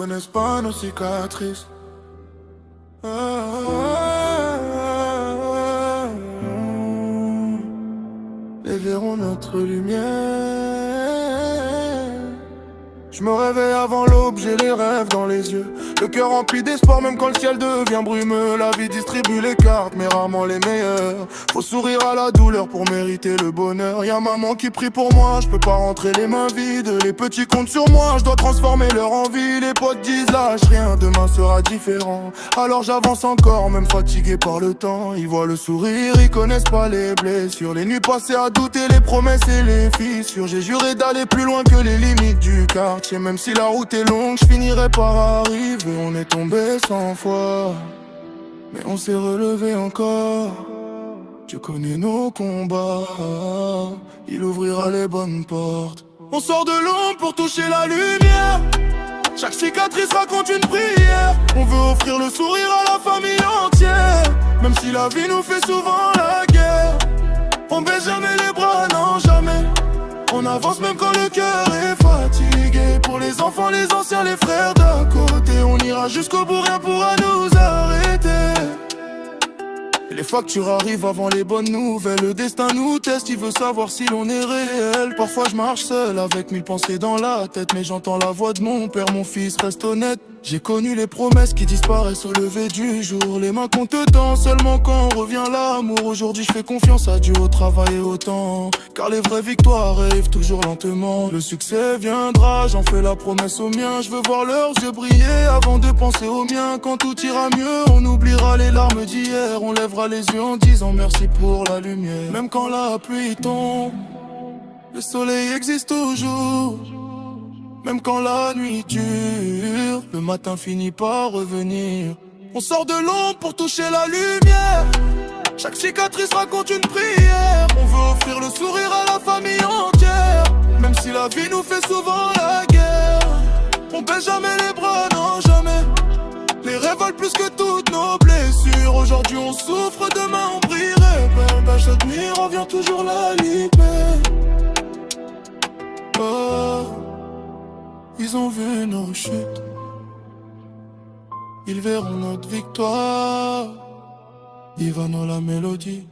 connaissent pas nos cicatrices. Et verront notre lumière. Je me réveille avant l'aube, j'ai les rêves dans les yeux. Le cœur rempli d'espoir même quand le ciel devient brumeux. La vie distribue les cartes mais rarement les meilleures. Faut sourire à la douleur pour mériter le bonheur. Y'a maman qui prie pour moi, je peux pas rentrer les mains vides. Les petits comptent sur moi, je dois transformer leur envie. Les potes disent lâche rien, demain sera différent. Alors j'avance encore, même fatigué par le temps. Ils voient le sourire, ils connaissent pas les blessures. Les nuits passées à douter, les promesses et les fissures. J'ai juré d'aller plus loin que les limites du quartier. Même si la route est longue, je finirai par arriver. On est tombé 100 fois, mais on s'est relevé encore. Dieu connaît nos combats, il ouvrira les bonnes portes. On sort de l'ombre pour toucher la lumière. Chaque cicatrice raconte une prière. On veut offrir le sourire à la famille entière. Même si la vie nous fait souvent la guerre, on baisse jamais les bras, non jamais. On avance même quand le cœur est fatigué. Pour les enfants, les anciens, les frères d'à côté. On ira jusqu'au bout, rien pourra nous arrêter. Les factures arrivent avant les bonnes nouvelles. Le destin nous teste, il veut savoir si l'on est réel. Parfois je marche seul avec 1000 pensées dans la tête. Mais j'entends la voix de mon père, mon fils reste honnête. J'ai connu les promesses qui disparaissent au lever du jour. Les mains comptent tant, seulement quand revient l'amour. Aujourd'hui je fais confiance à Dieu, au travail et au temps. Car les vraies victoires arrivent toujours lentement. Le succès viendra, j'en fais la promesse aux miens. Je veux voir leurs yeux briller avant de penser aux miens. Quand tout ira mieux, on oubliera les larmes d'hier. On lèvera les yeux en disant merci pour la lumière. Même quand la pluie tombe, le soleil existe toujours. Même quand la nuit dure, le matin finit par revenir. On sort de l'ombre pour toucher la lumière. Chaque cicatrice raconte une prière. On veut offrir le sourire à la famille entière. Même si la vie nous fait souvent la guerre, on baisse jamais les bras, non jamais. Les rêves valent plus que toutes nos blessures. Aujourd'hui on souffre, demain on brille. Chaque nuit revient toujours la liberté. Oh, ils ont vu nos chutes, ils verront notre victoire. Ivano la mélodie.